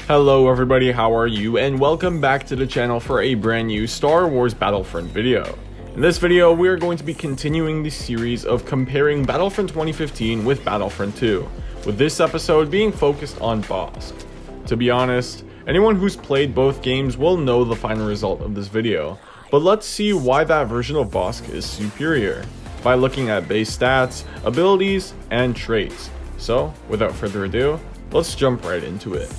Hello everybody, how are you? And welcome back to the channel for a brand new Star Wars Battlefront video. In this video, we are going to be continuing the series of comparing Battlefront 2015 with Battlefront 2, with this episode being focused on Bossk. To be honest, anyone who's played both games will know the final result of this video, but let's see why that version of Bossk is superior, by looking at base stats, abilities, and traits. So, without further ado, let's jump right into it.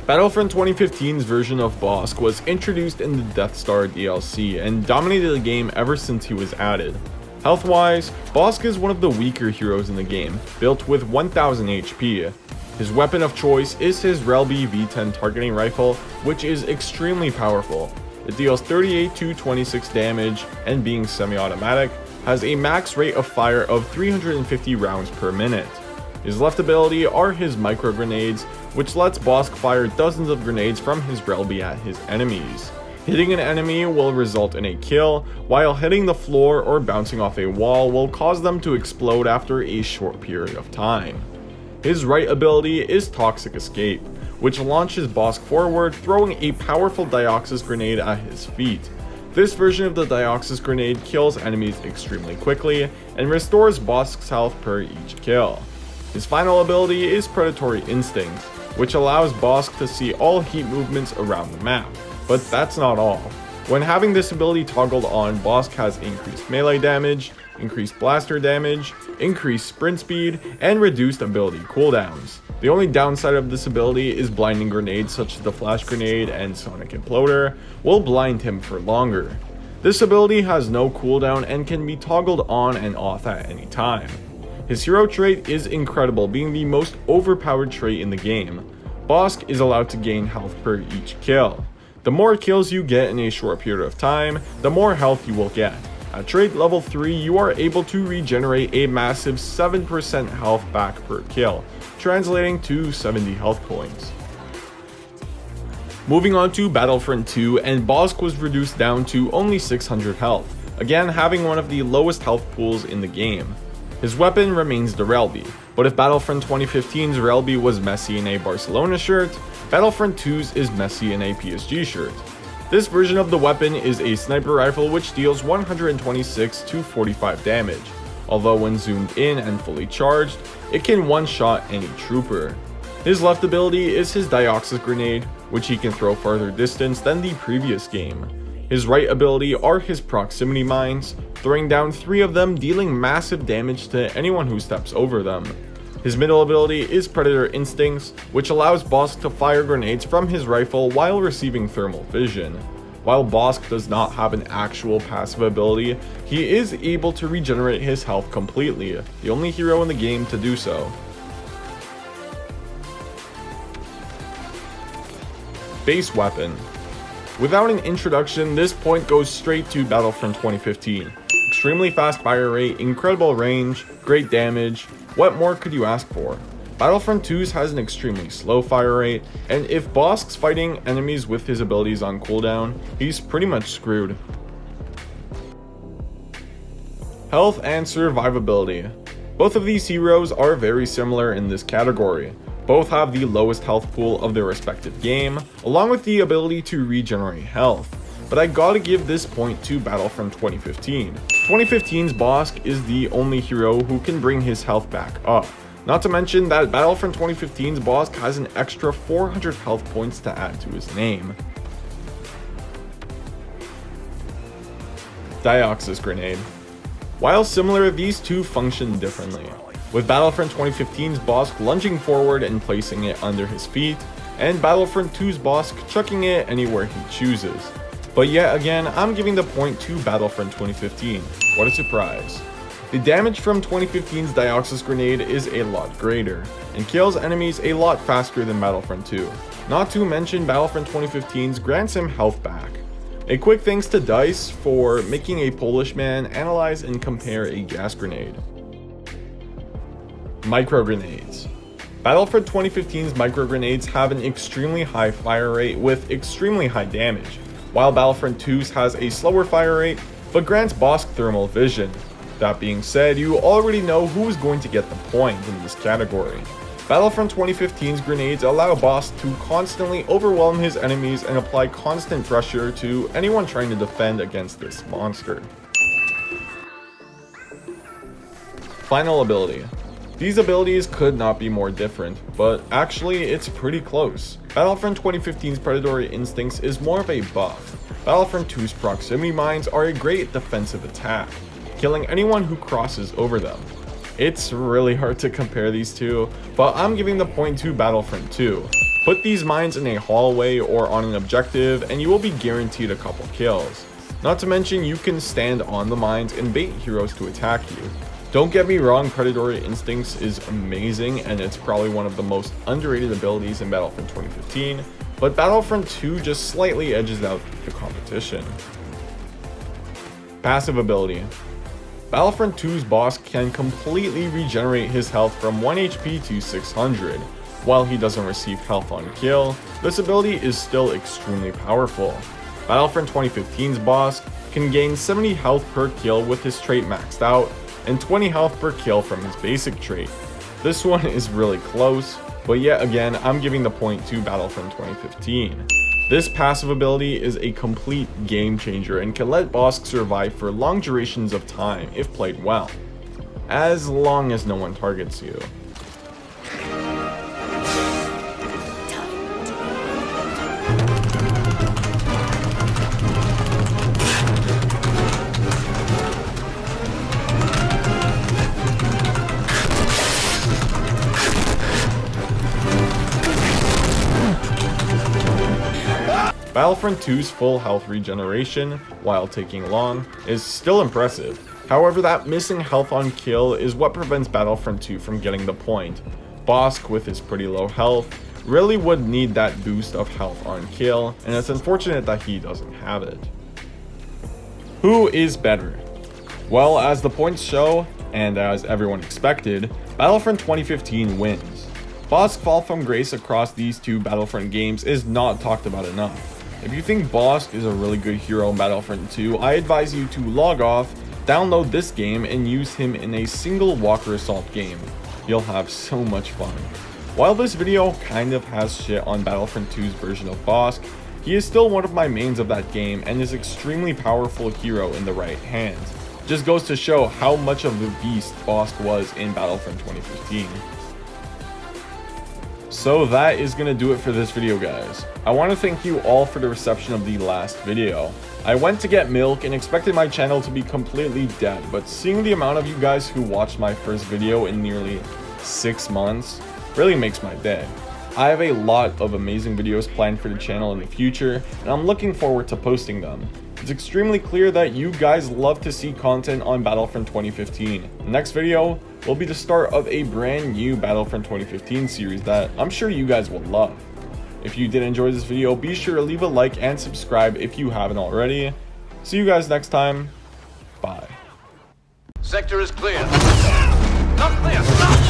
Battlefront 2015's version of Bossk was introduced in the Death Star DLC and dominated the game ever since he was added. Health-wise, Bossk is one of the weaker heroes in the game, built with 1000 HP. His weapon of choice is his Relby V10 targeting rifle, which is extremely powerful. It deals 38 to 26 damage, and being semi-automatic, has a max rate of fire of 350 rounds per minute. His left ability are his micro grenades, which lets Bossk fire dozens of grenades from his Relby at his enemies. Hitting an enemy will result in a kill, while hitting the floor or bouncing off a wall will cause them to explode after a short period of time. His right ability is Toxic Escape, which launches Bossk forward, throwing a powerful Dioxis grenade at his feet. This version of the Dioxis grenade kills enemies extremely quickly and restores Bossk's health per each kill. His final ability is Predatory Instinct, which allows Bossk to see all heat movements around the map, but that's not all. When having this ability toggled on, Bossk has increased melee damage, increased blaster damage, increased sprint speed, and reduced ability cooldowns. The only downside of this ability is blinding grenades such as the Flash Grenade and Sonic Imploder will blind him for longer. This ability has no cooldown and can be toggled on and off at any time. His hero trait is incredible, being the most overpowered trait in the game. Bossk is allowed to gain health per each kill. The more kills you get in a short period of time, the more health you will get. At trait level 3, you are able to regenerate a massive 7% health back per kill, translating to 70 health points. Moving on to Battlefront 2, and Bossk was reduced down to only 600 health, again having one of the lowest health pools in the game. His weapon remains the Relby, but if Battlefront 2015's Relby was messy in a Barcelona shirt, Battlefront 2's is messy in a PSG shirt. This version of the weapon is a sniper rifle which deals 126 to 45 damage, although when zoomed in and fully charged, it can one-shot any trooper. His left ability is his Dioxis grenade, which he can throw farther distance than the previous game. His right ability are his proximity mines, throwing down 3 of them, dealing massive damage to anyone who steps over them. His middle ability is Predator Instincts, which allows Bossk to fire grenades from his rifle while receiving thermal vision. While Bossk does not have an actual passive ability, he is able to regenerate his health completely, the only hero in the game to do so. Base weapon. Without an introduction, this point goes straight to Battlefront 2015. Extremely fast fire rate, incredible range, great damage. What more could you ask for? Battlefront 2's has an extremely slow fire rate, and if Bossk's fighting enemies with his abilities on cooldown, he's pretty much screwed. Health and survivability. Both of these heroes are very similar in this category. Both have the lowest health pool of their respective game, along with the ability to regenerate health. But I gotta give this point to Battlefront 2015. 2015's Bossk is the only hero who can bring his health back up. Not to mention that Battlefront 2015's Bossk has an extra 400 health points to add to his name. Dioxis Grenade. While similar, these two function differently, with Battlefront 2015's Bossk lunging forward and placing it under his feet, and Battlefront 2's Bossk chucking it anywhere he chooses. But yet again, I'm giving the point to Battlefront 2015. What a surprise. The damage from 2015's Dioxis Grenade is a lot greater, and kills enemies a lot faster than Battlefront 2. Not to mention Battlefront 2015's grants him health back. A quick thanks to DICE for making a Polish man analyze and compare a gas grenade. Micro grenades. Battlefront 2015's micro grenades have an extremely high fire rate with extremely high damage, while Battlefront 2's has a slower fire rate but grants Bossk thermal vision. That being said, you already know who is going to get the point in this category. Battlefront 2015's grenades allow Bossk to constantly overwhelm his enemies and apply constant pressure to anyone trying to defend against this monster. Final ability. These abilities could not be more different, but actually it's pretty close. Battlefront 2015's predatory instincts is more of a buff. Battlefront 2's proximity mines are a great defensive attack, killing anyone who crosses over them. It's really hard to compare these two, but I'm giving the point to Battlefront 2. Put these mines in a hallway or on an objective and you will be guaranteed a couple kills. Not to mention you can stand on the mines and bait heroes to attack you. Don't get me wrong, predatory instincts is amazing and it's probably one of the most underrated abilities in Battlefront 2015, but Battlefront 2 just slightly edges out the competition. Passive ability. Battlefront 2's Bossk can completely regenerate his health from 1 HP to 600. While he doesn't receive health on kill, this ability is still extremely powerful. Battlefront 2015's Bossk can gain 70 health per kill with his trait maxed out, and 20 health per kill from his basic trait. This one is really close, but yet again I'm giving the point to Battlefront 2015. This passive ability is a complete game changer and can let Bossk survive for long durations of time if played well, as long as no one targets you. Battlefront 2's full health regeneration, while taking long, is still impressive. However, that missing health on kill is what prevents Battlefront 2 from getting the point. Bossk, with his pretty low health, really would need that boost of health on kill, and it's unfortunate that he doesn't have it. Who is better? Well, as the points show, and as everyone expected, Battlefront 2015 wins. Bossk's fall from grace across these two Battlefront games is not talked about enough. If you think Bossk is a really good hero in Battlefront 2, I advise you to log off, download this game, and use him in a single Walker Assault game. You'll have so much fun. While this video kind of has shit on Battlefront 2's version of Bossk, he is still one of my mains of that game and is extremely powerful hero in the right hands. Just goes to show how much of the beast Bossk was in Battlefront 2015. So that is going to do it for this video, guys. I want to thank you all for the reception of the last video. I went to get milk and expected my channel to be completely dead, but seeing the amount of you guys who watched my first video in nearly 6 months really makes my day. I have a lot of amazing videos planned for the channel in the future, and I'm looking forward to posting them. It's extremely clear that you guys love to see content on Battlefront 2015. The next video will be the start of a brand new Battlefront 2015 series that I'm sure you guys will love. If you did enjoy this video, be sure to leave a like and subscribe if you haven't already. See you guys next time. Bye. Sector is clear. Not clear. Stop!